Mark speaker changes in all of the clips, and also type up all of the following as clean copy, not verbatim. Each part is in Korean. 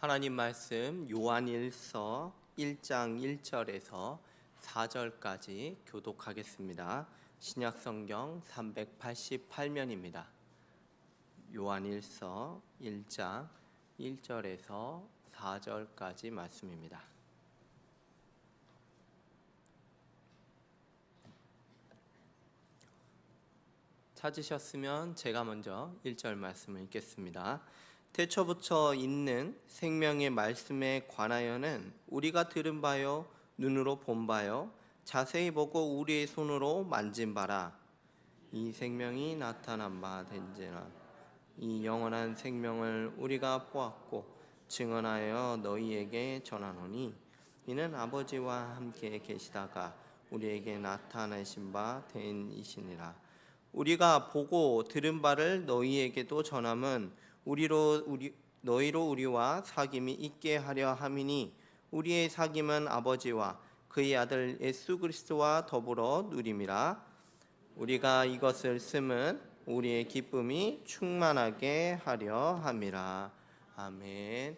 Speaker 1: 하나님 말씀 요한일서 1장 1절에서 4절까지 교독하겠습니다. 신약성경 388면입니다. 요한일서 1장 1절에서 4절까지 말씀입니다. 찾으셨으면 제가 먼저 1절 말씀을 읽겠습니다. 태초부터 있는 생명의 말씀에 관하여는 우리가 들은 바요 눈으로 본 바요 자세히 보고 우리의 손으로 만진 바라. 이 생명이 나타난 바 된지라. 이 영원한 생명을 우리가 보았고 증언하여 너희에게 전하노니 이는 아버지와 함께 계시다가 우리에게 나타내신 바 된 이시니라. 우리가 보고 들은 바를 너희에게도 전함은 너희로 우리와 사귐이 있게 하려 함이니 우리의 사귐은 아버지와 그의 아들 예수 그리스도와 더불어 누림이라. 우리가 이것을 쓰면 우리의 기쁨이 충만하게 하려 함이라. 아멘.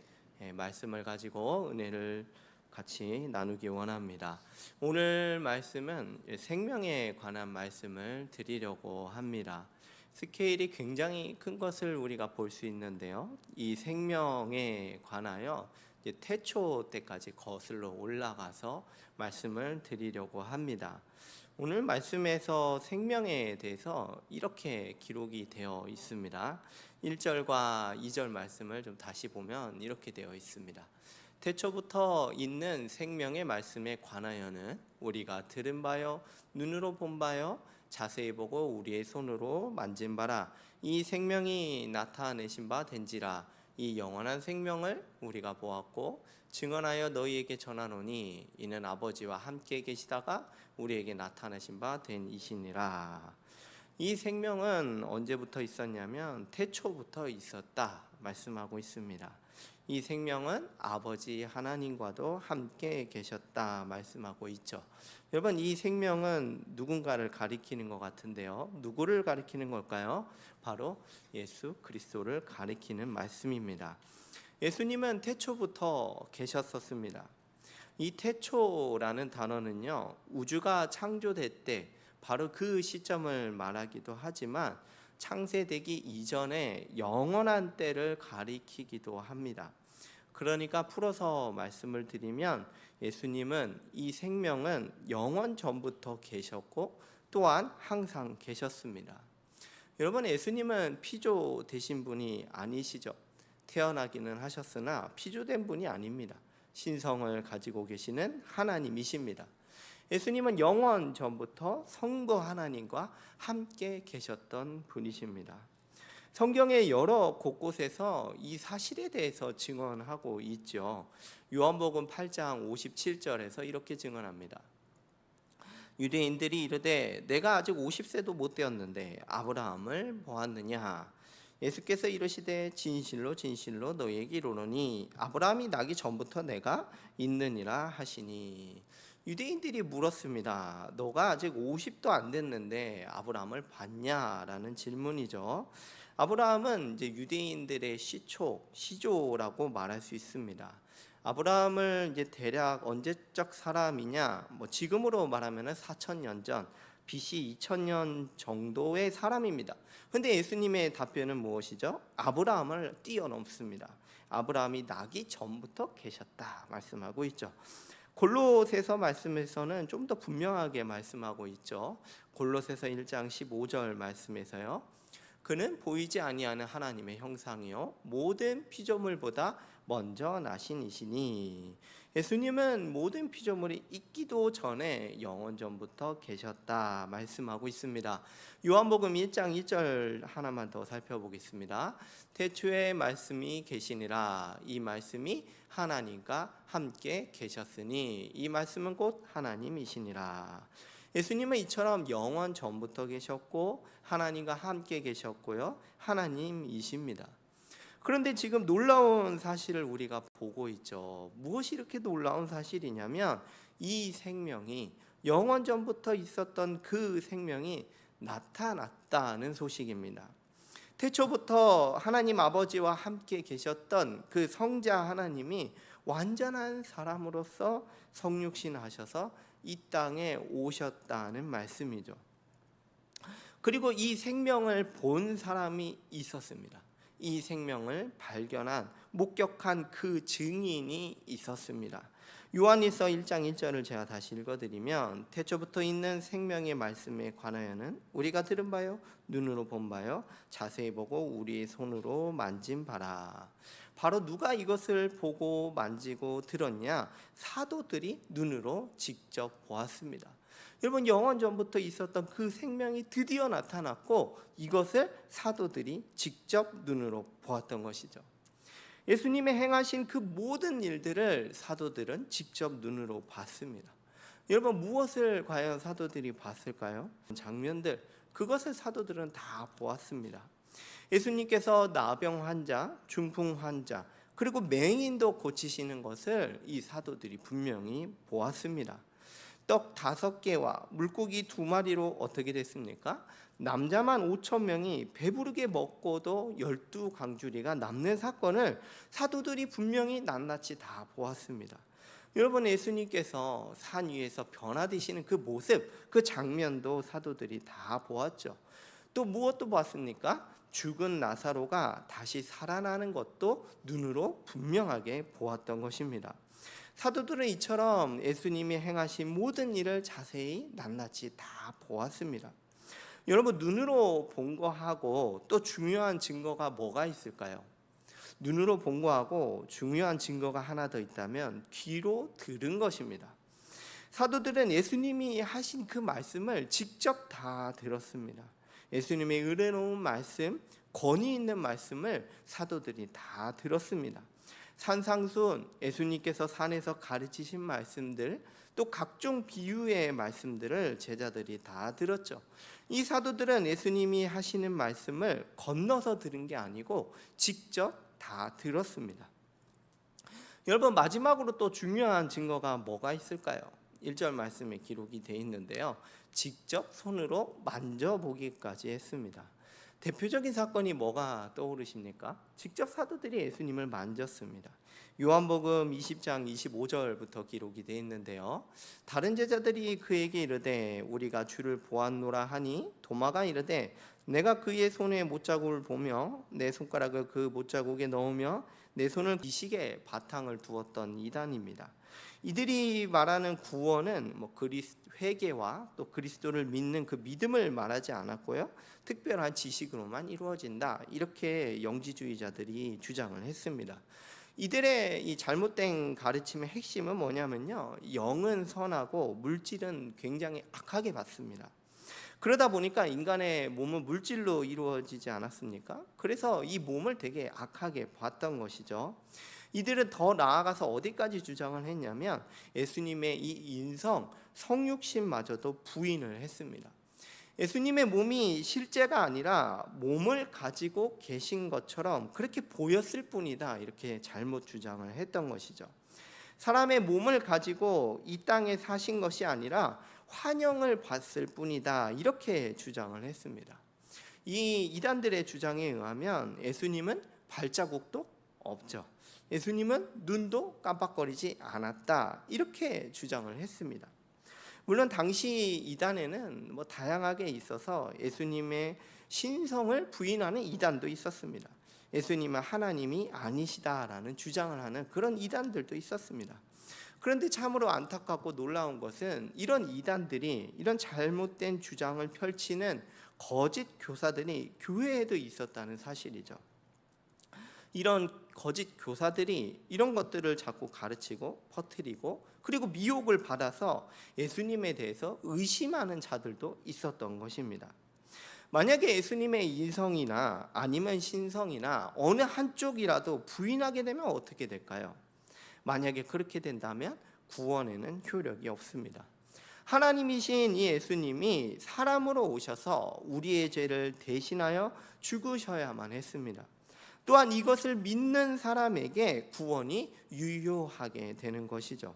Speaker 1: 말씀을 가지고 은혜를 같이 나누기 원합니다. 오늘 말씀은 생명에 관한 말씀을 드리려고 합니다. 스케일이 굉장히 큰 것을 우리가 볼 수 있는데요. 이 생명에 관하여 태초 때까지 거슬러 올라가서 말씀을 드리려고 합니다. 오늘 말씀에서 생명에 대해서 이렇게 기록이 되어 있습니다. 1절과 2절 말씀을 좀 다시 보면 이렇게 되어 있습니다. 태초부터 있는 생명의 말씀에 관하여는 우리가 들은 바요 눈으로 본 바요 자세히 보고 우리의 손으로 만진 바라. 이 생명이 나타내신 바 된지라. 이 영원한 생명을 우리가 보았고 증언하여 너희에게 전하노니 이는 아버지와 함께 계시다가 우리에게 나타내신 바 된 이시니라. 이 생명은 언제부터 있었냐면 태초부터 있었다 말씀하고 있습니다. 이 생명은 아버지 하나님과도 함께 계셨다 말씀하고 있죠. 여러분, 이 생명은 누군가를 가리키는 것 같은데요. 누구를 가리키는 걸까요? 바로 예수 그리스도를 가리키는 말씀입니다. 예수님은 태초부터 계셨었습니다. 이 태초라는 단어는요, 우주가 창조될 때 바로 그 시점을 말하기도 하지만 창세되기 이전에 영원한 때를 가리키기도 합니다. 그러니까 풀어서 말씀을 드리면 예수님은 이 생명은 영원 전부터 계셨고 또한 항상 계셨습니다. 여러분, 예수님은 피조 되신 분이 아니시죠. 태어나기는 하셨으나 피조된 분이 아닙니다. 신성을 가지고 계시는 하나님이십니다. 예수님은 영원 전부터 성부 하나님과 함께 계셨던 분이십니다. 성경의 여러 곳곳에서 이 사실에 대해서 증언하고 있죠. 요한복음 8장 57절에서 이렇게 증언합니다. 유대인들이 이르되 내가 아직 50세도 못 되었는데 아브라함을 보았느냐. 예수께서 이르시되 진실로 진실로 너희에게 이르노니 아브라함이 나기 전부터 내가 있느니라 하시니. 유대인들이 물었습니다. 너가 아직 50도 안 됐는데 아브라함을 봤냐라는 질문이죠. 아브라함은 이제 유대인들의 시조라고 말할 수 있습니다. 아브라함을 이제 대략 언제적 사람이냐? 지금으로 말하면은 4,000년 전 BC 2000년 정도의 사람입니다. 근데 예수님의 답변은 무엇이죠? 아브라함을 뛰어넘습니다. 아브라함이 나기 전부터 계셨다 말씀하고 있죠. 골로새서 말씀에서는 좀 더 분명하게 말씀하고 있죠. 골로새서 1장 15절 말씀에서요. 그는 보이지 아니하는 하나님의 형상이요 모든 피조물보다 먼저 나신 이시니. 예수님은 모든 피조물이 있기도 전에 영원 전부터 계셨다 말씀하고 있습니다. 요한복음 1장 1절 하나만 더 살펴보겠습니다. 태초에 말씀이 계시니라. 이 말씀이 하나님과 함께 계셨으니 이 말씀은 곧 하나님이시니라. 예수님은 이처럼 영원 전부터 계셨고 하나님과 함께 계셨고요 하나님이십니다. 그런데 지금 놀라운 사실을 우리가 보고 있죠. 무엇이 이렇게 놀라운 사실이냐면 이 생명이 영원 전부터 있었던 그 생명이 나타났다는 소식입니다. 태초부터 하나님 아버지와 함께 계셨던 그 성자 하나님이 완전한 사람으로서 성육신하셔서 이 땅에 오셨다는 말씀이죠. 그리고 이 생명을 본 사람이 있었습니다. 이 생명을 발견한, 목격한 그 증인이 있었습니다. 요한일서 1장 1절을 제가 다시 읽어드리면, 태초부터 있는 생명의 말씀에 관하여는 우리가 들은 바요, 눈으로 본 바요, 자세히 보고 우리의 손으로 만진 바라. 바로 누가 이것을 보고 만지고 들었냐? 사도들이 눈으로 직접 보았습니다. 여러분, 영원 전부터 있었던 그 생명이 드디어 나타났고, 이것을 사도들이 직접 눈으로 보았던 것이죠. 예수님의 행하신 그 모든 일들을 사도들은 직접 눈으로 봤습니다. 여러분, 무엇을 과연 사도들이 봤을까요? 장면들, 그것을 사도들은 다 보았습니다. 예수님께서 나병 환자, 중풍 환자, 그리고 맹인도 고치시는 것을 이 사도들이 분명히 보았습니다. 떡 5개와 물고기 2마리로 어떻게 됐습니까? 남자만 5,000명이 배부르게 먹고도 12강주리가 남는 사건을 사도들이 분명히 낱낱이 다 보았습니다. 여러분, 예수님께서 산 위에서 변화되시는 그 모습, 그 장면도 사도들이 다 보았죠. 또 무엇도 봤습니까? 죽은 나사로가 다시 살아나는 것도 눈으로 분명하게 보았던 것입니다. 사도들은 이처럼 예수님이 행하신 모든 일을 자세히 낱낱이 다 보았습니다. 여러분, 눈으로 본 거하고 또 중요한 증거가 뭐가 있을까요? 눈으로 본 거하고 중요한 증거가 하나 더 있다면 귀로 들은 것입니다. 사도들은 예수님이 하신 그 말씀을 직접 다 들었습니다. 예수님의 의로운 말씀, 권위 있는 말씀을 사도들이 다 들었습니다. 산상수훈, 예수님께서 산에서 가르치신 말씀들, 또 각종 비유의 말씀들을 제자들이 다 들었죠. 이 사도들은 예수님이 하시는 말씀을 건너서 들은 게 아니고 직접 다 들었습니다. 여러분, 마지막으로 또 중요한 증거가 뭐가 있을까요? 1절 말씀에 기록이 되어 있는데요, 직접 손으로 만져보기까지 했습니다. 대표적인 사건이 뭐가 떠오르십니까? 직접 사도들이 예수님을 만졌습니다. 요한복음 20장 25절부터 기록이 되어 있는데요, 다른 제자들이 그에게 이르되 우리가 주를 보았노라 하니 도마가 이르되 내가 그의 손에 못자국을 보며 내 손가락을 그 못자국에 넣으며 내 손을 기식에 바탕을 두었던 이단입니다. 이들이 말하는 구원은 회개와 또 그리스도를 믿는 그 믿음을 말하지 않았고요, 특별한 지식으로만 이루어진다, 이렇게 영지주의자들이 주장을 했습니다. 이들의 이 잘못된 가르침의 핵심은 뭐냐면요, 영은 선하고 물질은 굉장히 악하게 봤습니다. 그러다 보니까 인간의 몸은 물질로 이루어지지 않았습니까? 그래서 이 몸을 되게 악하게 봤던 것이죠. 이들은 더 나아가서 어디까지 주장을 했냐면 예수님의 이 인성, 성육신마저도 부인을 했습니다. 예수님의 몸이 실제가 아니라 몸을 가지고 계신 것처럼 그렇게 보였을 뿐이다, 이렇게 잘못 주장을 했던 것이죠. 사람의 몸을 가지고 이 땅에 사신 것이 아니라 환영을 받을 뿐이다, 이렇게 주장을 했습니다. 이 이단들의 주장에 의하면 예수님은 발자국도 없죠. 예수님은 눈도 깜빡거리지 않았다, 이렇게 주장을 했습니다. 물론 당시 이단에는 다양하게 있어서 예수님의 신성을 부인하는 이단도 있었습니다. 예수님은 하나님이 아니시다라는 주장을 하는 그런 이단들도 있었습니다. 그런데 참으로 안타깝고 놀라운 것은 이런 이단들이, 이런 잘못된 주장을 펼치는 거짓 교사들이 교회에도 있었다는 사실이죠. 이런 거짓 교사들이 이런 것들을 자꾸 가르치고 퍼뜨리고, 그리고 미혹을 받아서 예수님에 대해서 의심하는 자들도 있었던 것입니다. 만약에 예수님의 인성이나 아니면 신성이나 어느 한쪽이라도 부인하게 되면 어떻게 될까요? 만약에 그렇게 된다면 구원에는 효력이 없습니다. 하나님이신 이 예수님이 사람으로 오셔서 우리의 죄를 대신하여 죽으셔야만 했습니다. 또한 이것을 믿는 사람에게 구원이 유효하게 되는 것이죠.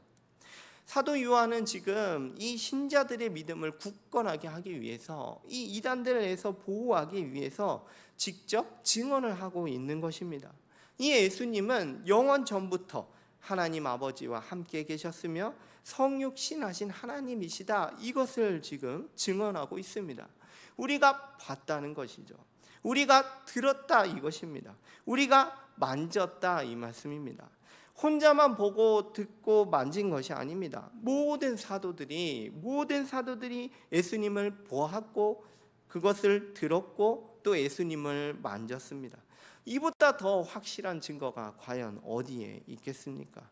Speaker 1: 사도 요한은 지금 이 신자들의 믿음을 굳건하게 하기 위해서, 이 이단들에서 보호하기 위해서 직접 증언을 하고 있는 것입니다. 이 예수님은 영원 전부터 하나님 아버지와 함께 계셨으며 성육신하신 하나님이시다, 이것을 지금 증언하고 있습니다. 우리가 봤다는 것이죠. 우리가 들었다, 이것입니다. 우리가 만졌다, 이 말씀입니다. 혼자만 보고 듣고 만진 것이 아닙니다. 모든 사도들이 예수님을 보았고 그것을 들었고 또 예수님을 만졌습니다. 이보다 더 확실한 증거가 과연 어디에 있겠습니까?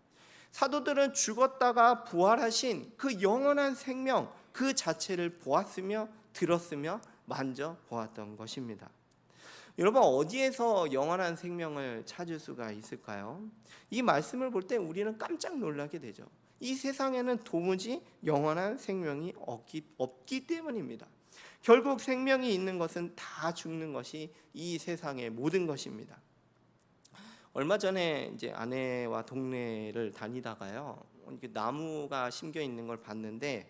Speaker 1: 사도들은 죽었다가 부활하신 그 영원한 생명 그 자체를 보았으며 들었으며 만져 보았던 것입니다. 여러분, 어디에서 영원한 생명을 찾을 수가 있을까요? 이 말씀을 볼 때 우리는 깜짝 놀라게 되죠. 이 세상에는 도무지 영원한 생명이 없기 때문입니다. 결국 생명이 있는 것은 다 죽는 것이 이 세상의 모든 것입니다. 얼마 전에 이제 아내와 동네를 다니다가요, 나무가 심겨 있는 걸 봤는데,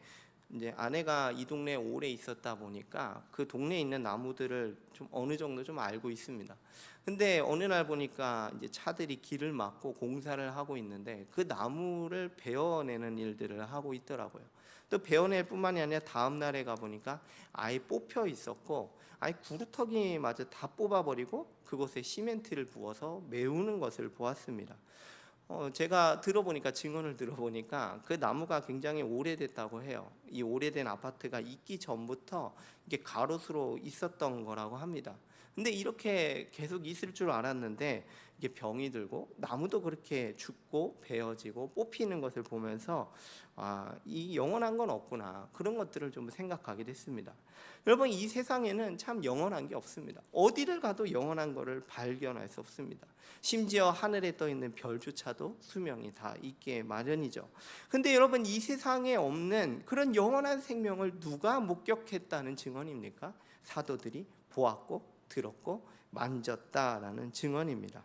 Speaker 1: 이제 아내가 이 동네에 오래 있었다 보니까 그 동네에 있는 나무들을 좀 어느 정도 좀 알고 있습니다. 근데 어느 날 보니까 이제 차들이 길을 막고 공사를 하고 있는데 그 나무를 베어내는 일들을 하고 있더라고요. 또 베어낼 뿐만이 아니라 다음 날에 가 보니까 아예 뽑혀 있었고, 아예 구루터기마저 다 뽑아버리고 그곳에 시멘트를 부어서 메우는 것을 보았습니다. 제가 증언을 들어보니까 그 나무가 굉장히 오래됐다고 해요. 이 오래된 아파트가 있기 전부터 이게 가로수로 있었던 거라고 합니다. 근데 이렇게 계속 있을 줄 알았는데 이게 병이 들고 나무도 그렇게 죽고 베어지고 뽑히는 것을 보면서 이 영원한 건 없구나, 그런 것들을 좀 생각하게 됐습니다. 여러분, 이 세상에는 참 영원한 게 없습니다. 어디를 가도 영원한 것을 발견할 수 없습니다. 심지어 하늘에 떠 있는 별조차도 수명이 다 있게 마련이죠. 근데 여러분, 이 세상에 없는 그런 영원한 생명을 누가 목격했다는 증언입니까? 사도들이 보았고 들었고 만졌다라는 증언입니다.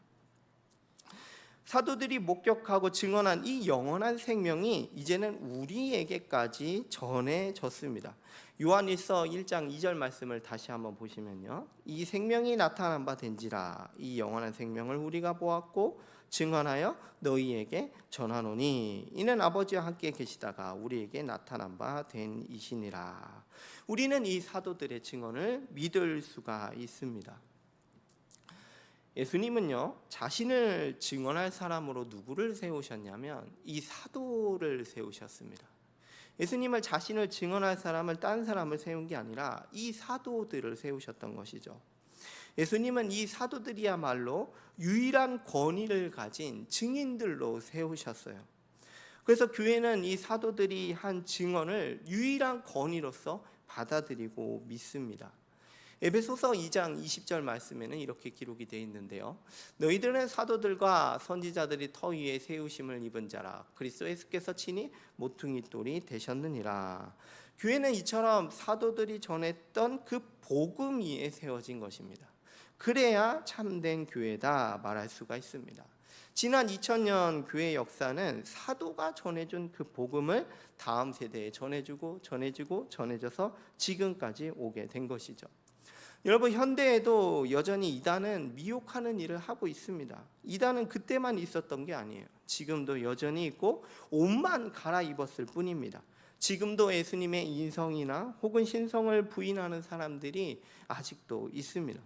Speaker 1: 사도들이 목격하고 증언한 이 영원한 생명이 이제는 우리에게까지 전해졌습니다. 요한일서 1장 2절 말씀을 다시 한번 보시면요, 이 생명이 나타난 바 된지라, 이 영원한 생명을 우리가 보았고 증언하여 너희에게 전하노니 이는 아버지와 함께 계시다가 우리에게 나타난 바 된 이시니라. 우리는 이 사도들의 증언을 믿을 수가 있습니다. 예수님은요, 자신을 증언할 사람으로 누구를 세우셨냐면 이 사도를 세우셨습니다. 예수님을 자신을 증언할 사람을, 딴 사람을 세운 게 아니라 이 사도들을 세우셨던 것이죠. 예수님은 이 사도들이야말로 유일한 권위를 가진 증인들로 세우셨어요. 그래서 교회는 이 사도들이 한 증언을 유일한 권위로서 받아들이고 믿습니다. 에베소서 2장 20절 말씀에는 이렇게 기록이 되어 있는데요, 너희들은 사도들과 선지자들이 터 위에 세우심을 입은 자라, 그리스도 예수께서 친히 모퉁이 돌이 되셨느니라. 교회는 이처럼 사도들이 전했던 그 복음 위에 세워진 것입니다. 그래야 참된 교회다 말할 수가 있습니다. 지난 2000년 교회 역사는 사도가 전해준 그 복음을 다음 세대에 전해져서 지금까지 오게 된 것이죠. 여러분, 현대에도 여전히 이단은 미혹하는 일을 하고 있습니다. 이단은 그때만 있었던 게 아니에요. 지금도 여전히 있고 옷만 갈아입었을 뿐입니다. 지금도 예수님의 인성이나 혹은 신성을 부인하는 사람들이 아직도 있습니다.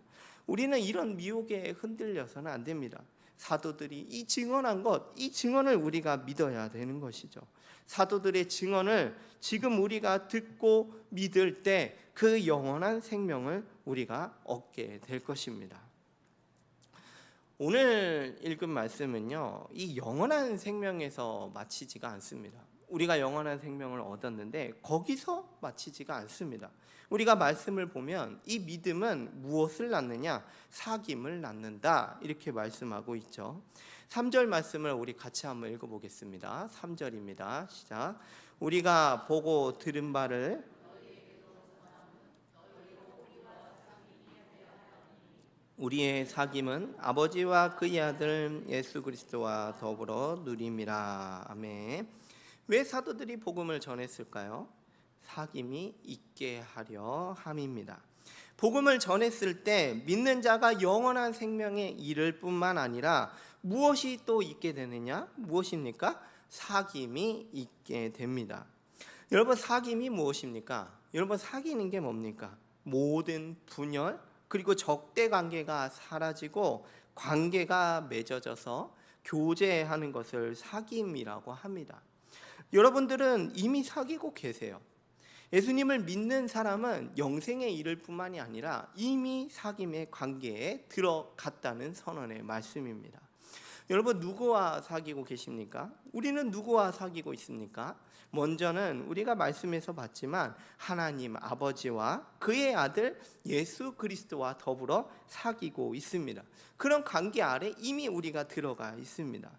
Speaker 1: 우리는 이런 미혹에 흔들려서는 안 됩니다. 사도들이 이 증언한 것, 이 증언을 우리가 믿어야 되는 것이죠. 사도들의 증언을 지금 우리가 듣고 믿을 때 그 영원한 생명을 우리가 얻게 될 것입니다. 오늘 읽은 말씀은요, 이 영원한 생명에서 마치지가 않습니다. 우리가 영원한 생명을 얻었는데 거기서 마치지가 않습니다. 우리가 말씀을 보면 이 믿음은 무엇을 낳느냐? 사귐을 낳는다, 이렇게 말씀하고 있죠. 3절 말씀을 우리 같이 한번 읽어보겠습니다. 3절입니다. 시작. 우리가 보고 들은 바를 우리의 사귐은 아버지와 그의 아들 예수 그리스도와 더불어 누림이라. 아멘. 왜 사도들이 복음을 전했을까요? 사귐이 있게 하려 함입니다. 복음을 전했을 때 믿는 자가 영원한 생명에 이를 뿐만 아니라 무엇이 또 있게 되느냐? 무엇입니까? 사귐이 있게 됩니다. 여러분, 사귐이 무엇입니까? 여러분, 사귀는 게 뭡니까? 모든 분열 그리고 적대 관계가 사라지고 관계가 맺어져서 교제하는 것을 사귐이라고 합니다. 여러분들은 이미 사귀고 계세요. 예수님을 믿는 사람은 영생에 이를 뿐만이 아니라 이미 사귐의 관계에 들어갔다는 선언의 말씀입니다. 여러분, 누구와 사귀고 계십니까? 우리는 누구와 사귀고 있습니까? 먼저는 우리가 말씀에서 봤지만 하나님 아버지와 그의 아들 예수 그리스도와 더불어 사귀고 있습니다. 그런 관계 아래 이미 우리가 들어가 있습니다.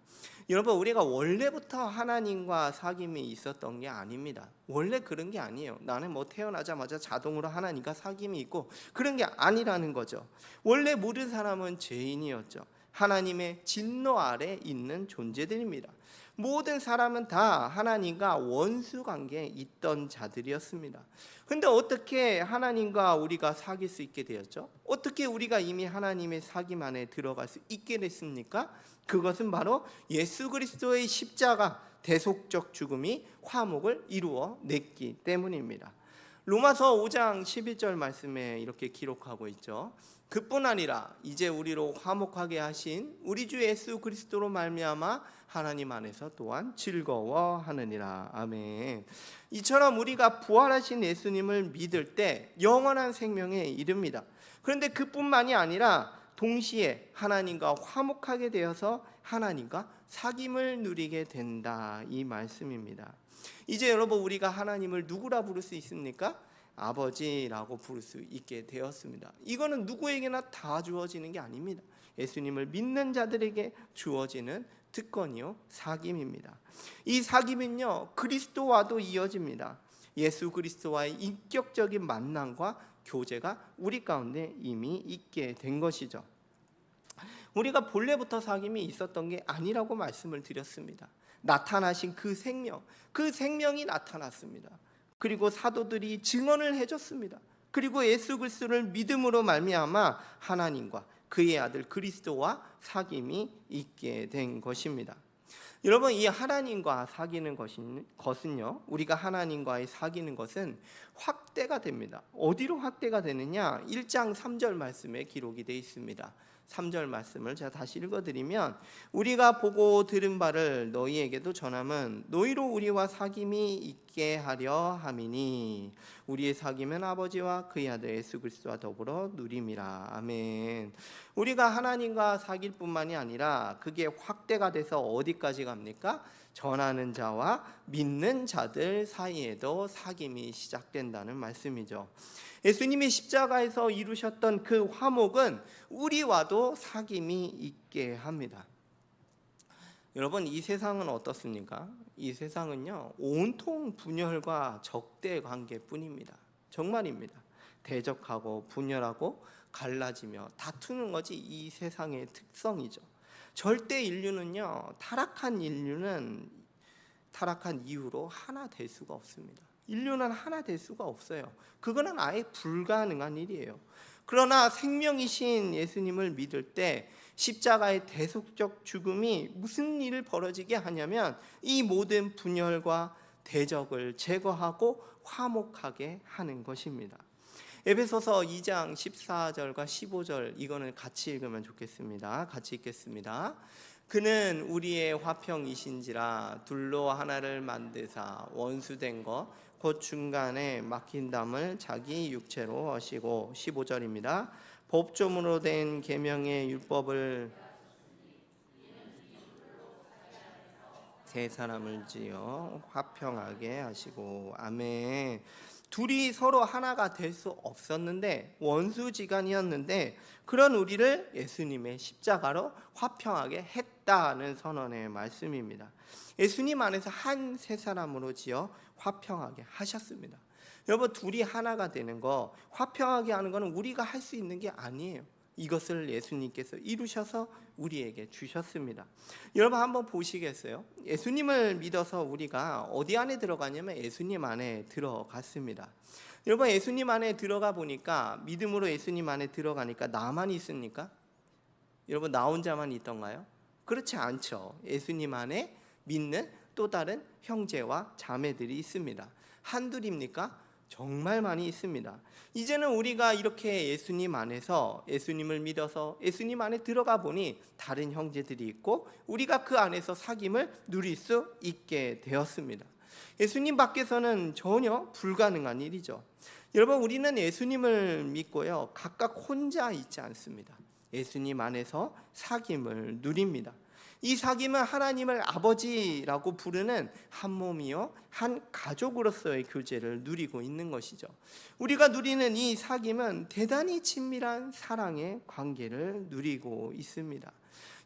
Speaker 1: 여러분, 우리가 원래부터 하나님과 사귐이 있었던 게 아닙니다. 원래 그런 게 아니에요. 나는 태어나자마자 자동으로 하나님과 사귐이 있고 그런 게 아니라는 거죠. 원래 모든 사람은 죄인이었죠. 하나님의 진노 아래 있는 존재들입니다. 모든 사람은 다 하나님과 원수 관계에 있던 자들이었습니다. 근데 어떻게 하나님과 우리가 사귈 수 있게 되었죠? 어떻게 우리가 이미 하나님의 사귐 안에 들어갈 수 있게 됐습니까? 그것은 바로 예수 그리스도의 십자가 대속적 죽음이 화목을 이루어 냈기 때문입니다. 로마서 5장 11절 말씀에 이렇게 기록하고 있죠. 그뿐 아니라 이제 우리로 화목하게 하신 우리 주 예수 그리스도로 말미암아 하나님 안에서 또한 즐거워하느니라. 아멘. 이처럼 우리가 부활하신 예수님을 믿을 때 영원한 생명에 이릅니다. 그런데 그뿐만이 아니라 동시에 하나님과 화목하게 되어서 하나님과 사귐을 누리게 된다, 이 말씀입니다. 이제 여러분, 우리가 하나님을 누구라 부를 수 있습니까? 아버지라고 부를 수 있게 되었습니다. 이거는 누구에게나 다 주어지는 게 아닙니다. 예수님을 믿는 자들에게 주어지는 특권이요, 사귐입니다. 이 사귐은요, 그리스도와도 이어집니다. 예수 그리스도와의 인격적인 만남과 교제가 우리 가운데 이미 있게 된 것이죠. 우리가 본래부터 사귐이 있었던 게 아니라고 말씀을 드렸습니다. 나타나신 그 생명이 나타났습니다. 그리고 사도들이 증언을 해줬습니다. 그리고 예수 그리스도를 믿음으로 말미암아 하나님과 그의 아들 그리스도와 사귐이 있게 된 것입니다. 여러분, 이 하나님과 사귀는 것은요, 우리가 하나님과의 사귀는 것은 확대가 됩니다. 어디로 확대가 되느냐? 1장 3절 말씀에 기록이 되어 있습니다. 3절 말씀을 제가 다시 읽어드리면, 우리가 보고 들은 바를 너희에게도 전함은 너희로 우리와 사귐이 있게 하려 함이니 우리의 사귐은 아버지와 그의 아들 예수 그리스도와 더불어 누림이라. 아멘. 우리가 하나님과 사귈 뿐만이 아니라 그게 확대가 돼서 어디까지 갑니까? 전하는 자와 믿는 자들 사이에도 사귐이 시작된다는 말씀이죠. 예수님이 십자가에서 이루셨던 그 화목은 우리와도 사귐이 있게 합니다. 여러분, 이 세상은 어떻습니까? 이 세상은요, 온통 분열과 적대 관계뿐입니다. 정말입니다. 대적하고 분열하고 갈라지며 다투는 것이 이 세상의 특성이죠. 절대 인류는요, 타락한 이유로 하나 될 수가 없습니다. 인류는 하나 될 수가 없어요. 그거는 아예 불가능한 일이에요. 그러나 생명이신 예수님을 믿을 때 십자가의 대속적 죽음이 무슨 일을 벌어지게 하냐면 이 모든 분열과 대적을 제거하고 화목하게 하는 것입니다. 에베소서 2장 14절과 15절, 이거는 같이 읽으면 좋겠습니다. 같이 읽겠습니다. 그는 우리의 화평이신지라 둘로 하나를 만드사 원수된 것 곧 중간에 막힌 담을 자기 육체로 하시고, 15절입니다. 법조문으로 된 계명의 율법을 세 사람을 지어 화평하게 하시고. 아멘. 둘이 서로 하나가 될 수 없었는데, 원수지간이었는데, 그런 우리를 예수님의 십자가로 화평하게 했다는 선언의 말씀입니다. 예수님 안에서 한 세 사람으로 지어 화평하게 하셨습니다. 여러분, 둘이 하나가 되는 거, 화평하게 하는 거는 우리가 할 수 있는 게 아니에요. 이것을 예수님께서 이루셔서 우리에게 주셨습니다. 여러분 한번 보시겠어요? 예수님을 믿어서 우리가 어디 안에 들어가냐면 예수님 안에 들어갔습니다. 여러분 예수님 안에 들어가 보니까, 믿음으로 예수님 안에 들어가니까 나만 있습니까? 여러분 나 혼자만 있던가요? 그렇지 않죠. 예수님 안에 믿는 또 다른 형제와 자매들이 있습니다. 한둘입니까? 정말 많이 있습니다. 이제는 우리가 이렇게 예수님 안에서, 예수님을 믿어서 예수님 안에 들어가 보니 다른 형제들이 있고 우리가 그 안에서 사귐을 누릴 수 있게 되었습니다. 예수님 밖에서는 전혀 불가능한 일이죠. 여러분 우리는 예수님을 믿고요, 각각 혼자 있지 않습니다. 예수님 안에서 사귐을 누립니다. 이 사귐은 하나님을 아버지라고 부르는 한 몸이요 한 가족으로서의 교제를 누리고 있는 것이죠. 우리가 누리는 이 사귐은 대단히 친밀한 사랑의 관계를 누리고 있습니다.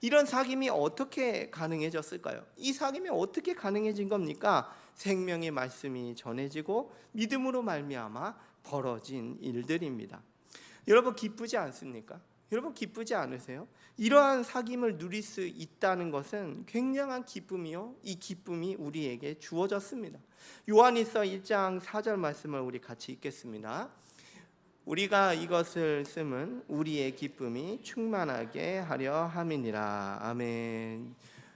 Speaker 1: 이런 사귐이 어떻게 가능해졌을까요? 이 사귐이 어떻게 가능해진 겁니까? 생명의 말씀이 전해지고 믿음으로 말미암아 벌어진 일들입니다. 여러분 기쁘지 않습니까? 여러분 기쁘지 않으세요? 이러한 사귐을 누릴 수 있다는 것은 굉장한 기쁨이요, 이 기쁨이 우리에게 주어졌습니다. 요한일서 1장 4절 말씀을 우리 같이 읽겠습니다. 우리가 이것을 쓰면 우리의 기쁨이 충만하게 하려 함이니라. 아멘.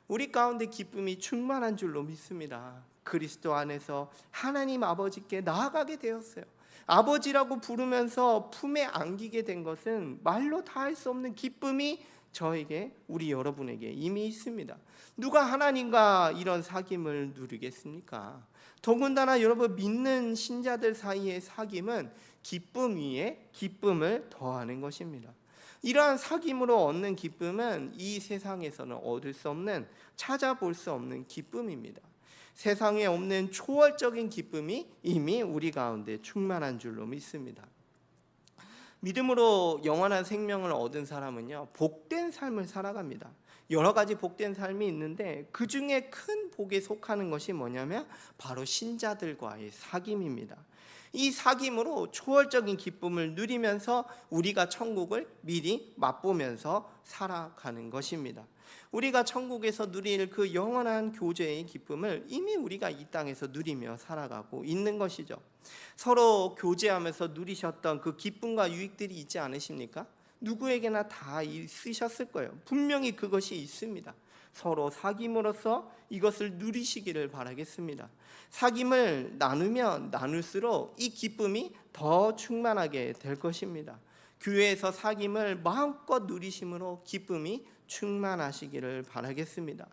Speaker 1: 우리 가운데 기쁨이 충만한 줄로 믿습니다. 그리스도 안에서 하나님 아버지께 나아가게 되었어요. 아버지라고 부르면서 품에 안기게 된 것은 말로 다 할 수 없는 기쁨이 저에게, 우리 여러분에게 이미 있습니다. 누가 하나님과 이런 사귐을 누리겠습니까? 더군다나 여러분 믿는 신자들 사이의 사귐은 기쁨 위에 기쁨을 더하는 것입니다. 이러한 사귐으로 얻는 기쁨은 이 세상에서는 얻을 수 없는, 찾아볼 수 없는 기쁨입니다. 세상에 없는 초월적인 기쁨이 이미 우리 가운데 충만한 줄로 믿습니다. 믿음으로 영원한 생명을 얻은 사람은요, 복된 삶을 살아갑니다. 여러 가지 복된 삶이 있는데 그 중에 큰 복에 속하는 것이 뭐냐면 바로 신자들과의 사귐입니다. 이 사귐으로 초월적인 기쁨을 누리면서 우리가 천국을 미리 맛보면서 살아가는 것입니다. 우리가 천국에서 누릴 그 영원한 교제의 기쁨을 이미 우리가 이 땅에서 누리며 살아가고 있는 것이죠. 서로 교제하면서 누리셨던 그 기쁨과 유익들이 있지 않으십니까? 누구에게나 다 있으셨을 거예요. 분명히 그것이 있습니다. 서로 사귐으로써 이것을 누리시기를 바라겠습니다. 사귐을 나누면 나눌수록 이 기쁨이 더 충만하게 될 것입니다. 교회에서 사귐을 마음껏 누리심으로 기쁨이 충만하시기를 바라겠습니다.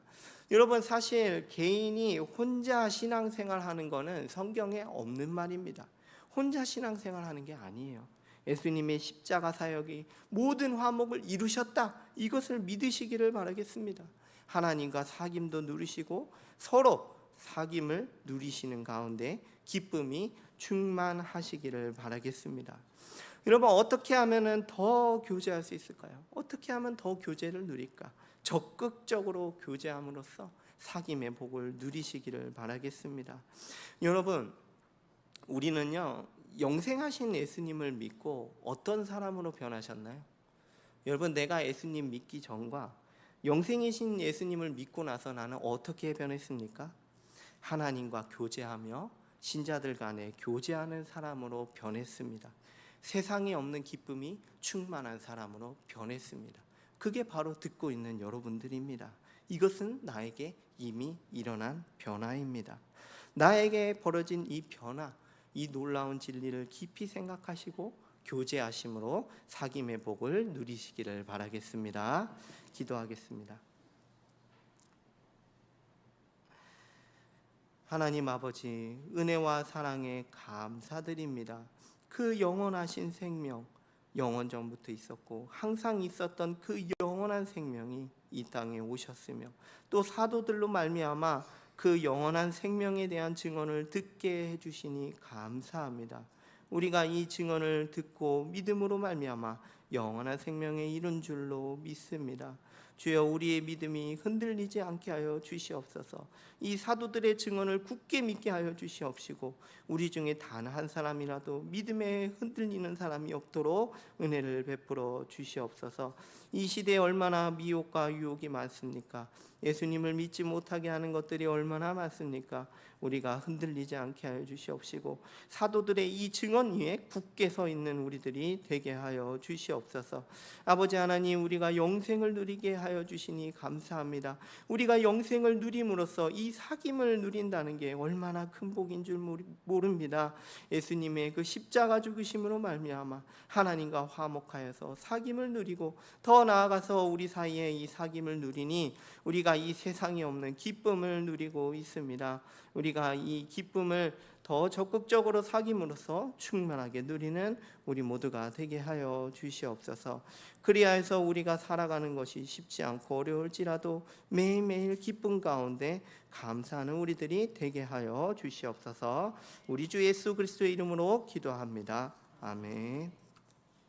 Speaker 1: 여러분 사실 개인이 혼자 신앙생활하는 것은 성경에 없는 말입니다. 혼자 신앙생활하는 게 아니에요. 예수님의 십자가 사역이 모든 화목을 이루셨다, 이것을 믿으시기를 바라겠습니다. 하나님과 사귐도 누리시고 서로 사귐을 누리시는 가운데 기쁨이 충만하시기를 바라겠습니다. 여러분 어떻게 하면 더 교제할 수 있을까요? 어떻게 하면 더 교제를 누릴까? 적극적으로 교제함으로써 사귐의 복을 누리시기를 바라겠습니다. 여러분 우리는요 영생하신 예수님을 믿고 어떤 사람으로 변하셨나요? 여러분 내가 예수님 믿기 전과 영생이신 예수님을 믿고 나서 나는 어떻게 변했습니까? 하나님과 교제하며 신자들 간에 교제하는 사람으로 변했습니다. 세상에 없는 기쁨이 충만한 사람으로 변했습니다. 그게 바로 듣고 있는 여러분들입니다. 이것은 나에게 이미 일어난 변화입니다. 나에게 벌어진 이 변화, 이 놀라운 진리를 깊이 생각하시고 교제하심으로 사귐의 복을 누리시기를 바라겠습니다. 기도하겠습니다. 하나님 아버지, 은혜와 사랑에 감사드립니다. 그 영원하신 생명, 영원전부터 있었고 항상 있었던 그 영원한 생명이 이 땅에 오셨으며 또 사도들로 말미암아 그 영원한 생명에 대한 증언을 듣게 해주시니 감사합니다. 우리가 이 증언을 듣고 믿음으로 말미암아 영원한 생명에 이른 줄로 믿습니다. 주여 우리의 믿음이 흔들리지 않게 하여 주시옵소서. 이 사도들의 증언을 굳게 믿게 하여 주시옵시고 우리 중에 단 한 사람이라도 믿음에 흔들리는 사람이 없도록 은혜를 베풀어 주시옵소서. 이 시대에 얼마나 미혹과 유혹이 많습니까? 예수님을 믿지 못하게 하는 것들이 얼마나 많습니까? 우리가 흔들리지 않게 하여 주시옵시고 사도들의 이 증언 위에 굳게 서 있는 우리들이 되게 하여 주시옵소서. 아버지 하나님, 우리가 영생을 누리게 하여 주시니 감사합니다. 우리가 영생을 누림으로써 이 사귐을 누린다는 게 얼마나 큰 복인 줄 모릅니다. 예수님의 그 십자가 죽으심으로 말미암아 하나님과 화목하여서 사귐을 누리고 더 나아가서 우리 사이에 이 사귐을 누리니 우리가 이 세상에 없는 기쁨을 누리고 있습니다. 우리가 이 기쁨을 더 적극적으로 사귐으로써 충만하게 누리는 우리 모두가 되게 하여 주시옵소서. 그리하여서 우리가 살아가는 것이 쉽지 않고 어려울지라도 매일매일 기쁨 가운데 감사하는 우리들이 되게 하여 주시옵소서. 우리 주 예수 그리스도의 이름으로 기도합니다. 아멘.